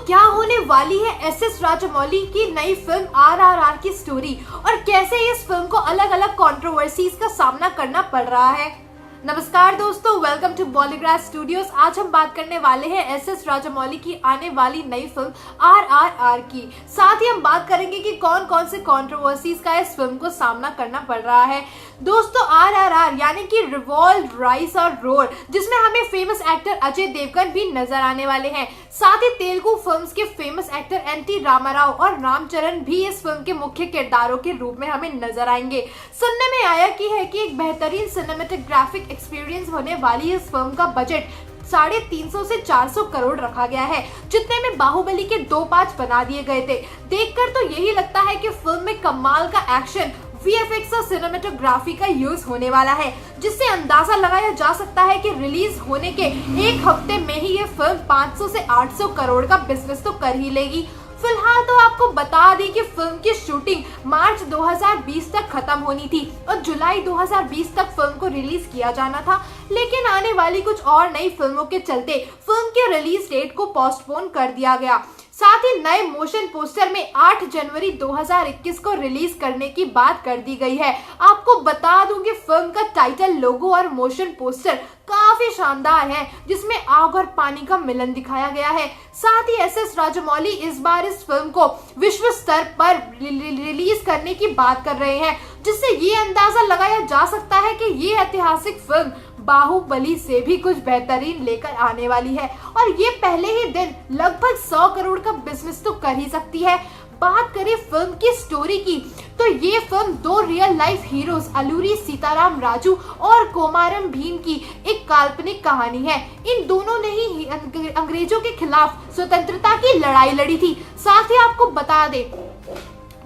क्या होने वाली है एस राजामौली की नई फिल्म RRR की स्टोरी और कैसे इस फिल्म को अलग अलग कंट्रोवर्सीज का सामना करना पड़ रहा है। नमस्कार दोस्तों, वेलकम टू बॉलीग्राफ स्टूडियोज। आज हम बात करने वाले हैं एस राजामौली की आने वाली नई फिल्म RRR की। साथ ही हम बात करेंगे कि कौन कौन से कंट्रोवर्सीज का इस फिल्म को सामना करना पड़ रहा है। दोस्तों, RRR यानी कि रिवॉल्व, राइज और रोर, जिसमें हमें फेमस एक्टर अजय देवगन भी नजर आने वाले हैं। साथ ही तेलुगु फिल्म्स के फेमस एक्टर NT रामाराव और रामचरण भी इस फिल्म के मुख्य किरदारों के रूप में हमें नजर आएंगे। सुनने में आया कि एक बेहतरीन सिनेमेटोग्राफिक एक्सपीरियंस होने वाली इस फिल्म का बजट 350 से 400 करोड़ रखा गया है, जितने में बाहुबली के 2 पार्ट बना दिए गए थे। देखकर तो यही लगता है कि फिल्म में कमाल का एक्शन, VFX और सिनेमेटोग्राफी का यूज होने वाला है, जिससे अंदाजा लगाया जा सकता है कि रिलीज होने के एक हफ्ते में ही ये फिल्म 500 से 800 करोड़ का बिजनेस तो कर ही लेगी। फिलहाल तो आपको बता दें कि फिल्म की शूटिंग मार्च 2020 तक खत्म होनी थी और जुलाई 2020 तक फिल्म को रिलीज किया जाना था, लेकिन आने वाली कुछ और नई फिल्मों के चलते फिल्म के रिलीज डेट को पोस्टपोन कर दिया गया। साथ ही नए मोशन पोस्टर में 8 जनवरी 2021 को रिलीज करने की बात कर दी गई है। आपको बता दूं कि फिल्म का टाइटल, लोगो और मोशन पोस्टर काफी शानदार है, जिसमें आग और पानी का मिलन दिखाया गया है। साथ ही एस राजामौली इस बार इस फिल्म को विश्व स्तर पर रिलीज करने की बात कर रहे हैं, जिससे ये अंदाजा लगाया जा सकता है कि ये ऐतिहासिक फिल्म बाहुबली से भी कुछ बेहतरीन लेकर आने वाली है और ये पहले ही दिन लगभग 100 करोड़ का बिजनेस तो कर ही सकती है। बात करें फिल्म की स्टोरी की, तो ये film 2 real life heroes Alluri Sitaram Raju और कोमारम भीम की एक काल्पनिक कहानी है। इन दोनों ने ही अंग्रेजों के खिलाफ स्वतंत्रता की लड़ाई लड़ी थी। साथ ही आपको बता दें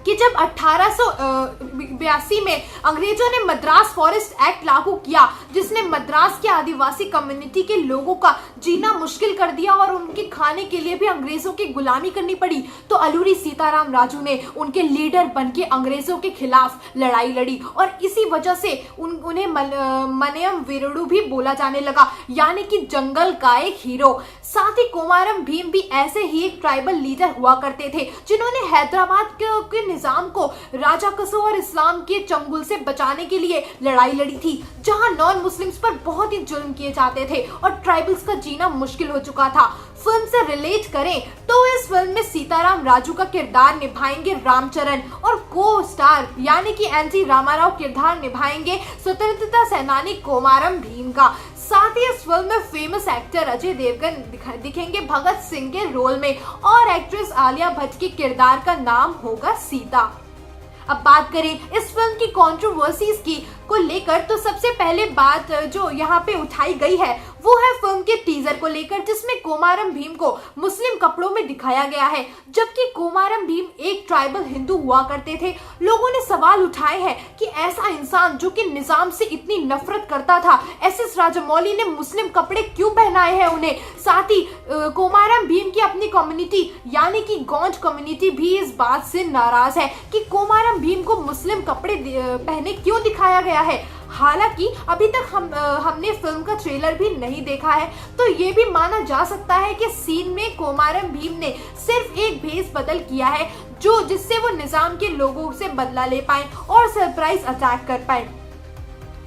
कि जब 1882 में अंग्रेजों ने मद्रास फॉरेस्ट एक्ट लागू किया, जिसने मद्रास के आदिवासी कम्युनिटी के लोगों का जीना मुश्किल कर दिया और उनके खाने के लिए भी अंग्रेजों की गुलामी करनी पड़ी, तो अलूरी सीताराम राजू ने उनके लीडर बनके अंग्रेजों के खिलाफ लड़ाई लड़ी और इसी वजह से उन्हें मनयम वीरुडु भी बोला जाने लगा, यानी कि जंगल का एक हीरो। साथ ही कोमारम भीम भी ऐसे ही एक ट्राइबल लीडर हुआ करते थे, जिन्होंने हैदराबाद के निजाम को राजा कसो और इस्लाम के चंगुल से बचाने के लिए लड़ाई लड़ी थी, जहां नॉन मुस्लिम्स पर बहुत ही जुल्म किए जाते थे और ट्राइबल्स का जीना मुश्किल हो चुका था। फिल्म से रिलेट करें तो इस फिल्म में सीताराम राजू का किरदार निभाएंगे रामचरण और को स्टार यानी कि NT रामाराव किरदार निभाएंगे स्वतंत्रता सेनानी कोमारम भीम का। साथ ही इस फिल्म में फेमस एक्टर अजय देवगन दिखेंगे भगत सिंह के रोल में और एक्ट्रेस आलिया भट्ट के किरदार का नाम होगा सीता। अब बात करें इस फिल्म की कंट्रोवर्सीज की को लेकर, तो सबसे पहले बात जो यहाँ पे उठाई गई है वो है फिल्म के टीजर को लेकर, जिसमें कोमारम भीम को मुस्लिम कपड़ों में दिखाया गया है, जबकि कोमारम भीम एक ट्राइबल हिंदू हुआ करते थे। लोगों ने सवाल उठाए हैं कि ऐसा इंसान जो कि निजाम से इतनी नफरत करता था, एस राजामौली ने मुस्लिम कपड़े क्यों पहनाए हैं उन्हें। साथ ही कोमारम भीम की अपनी कम्युनिटी यानी कि गौंज कम्युनिटी भी इस बात से नाराज है कि कोमारम भीम को मुस्लिम कपड़े पहने क्यों दिखाया गया है। हालांकि अभी तक हमने फिल्म का ट्रेलर भी नहीं देखा है, तो ये भी माना जा सकता है कि सीन में कोमारम भीम ने सिर्फ एक भेस बदल किया है, जिससे वो निजाम के लोगों से बदला ले पाए और सरप्राइज अटैक कर पाए।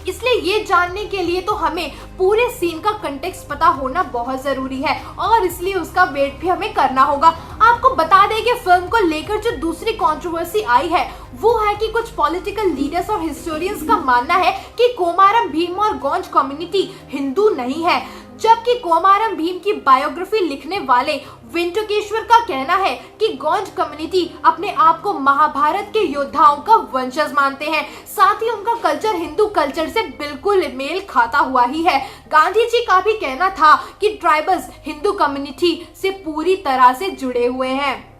इसलिए ये जानने के लिए तो हमें पूरे सीन का कंटेक्स्ट पता होना बहुत जरूरी है और इसलिए उसका वेट भी हमें करना होगा। आपको बता दें कि फिल्म को लेकर जो दूसरी कंट्रोवर्सी आई है वो है कि कुछ पॉलिटिकल लीडर्स और हिस्टोरियंस का मानना है कि कोमारम भीम और गौंज कम्युनिटी हिंदू नहीं है, जबकि कोमारम भीम की बायोग्राफी लिखने वाले वेंकटेश्वर का कहना है कि गौंज कम्युनिटी अपने आप को महाभारत के योद्धाओं का वंशज मानते हैं। साथ ही उनका कल्चर हिंदू कल्चर से बिल्कुल मेल खाता हुआ ही है। गांधी जी का भी कहना था कि ट्राइबल्स हिंदू कम्युनिटी से पूरी तरह से जुड़े हुए हैं।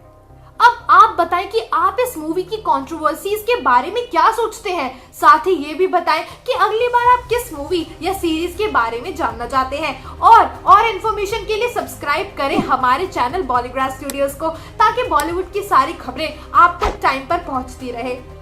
अब आप बताएं कि आप इस मूवी की कंट्रोवर्सीज के बारे में क्या सोचते हैं। साथ ही ये भी बताएं कि अगली बार आप किस मूवी या सीरीज के बारे में जानना चाहते हैं और इन्फॉर्मेशन के लिए सब्सक्राइब करें हमारे चैनल बॉलीग्राफ स्टूडियोज को, ताकि बॉलीवुड की सारी खबरें आप तक टाइम पर पहुंचती रहे।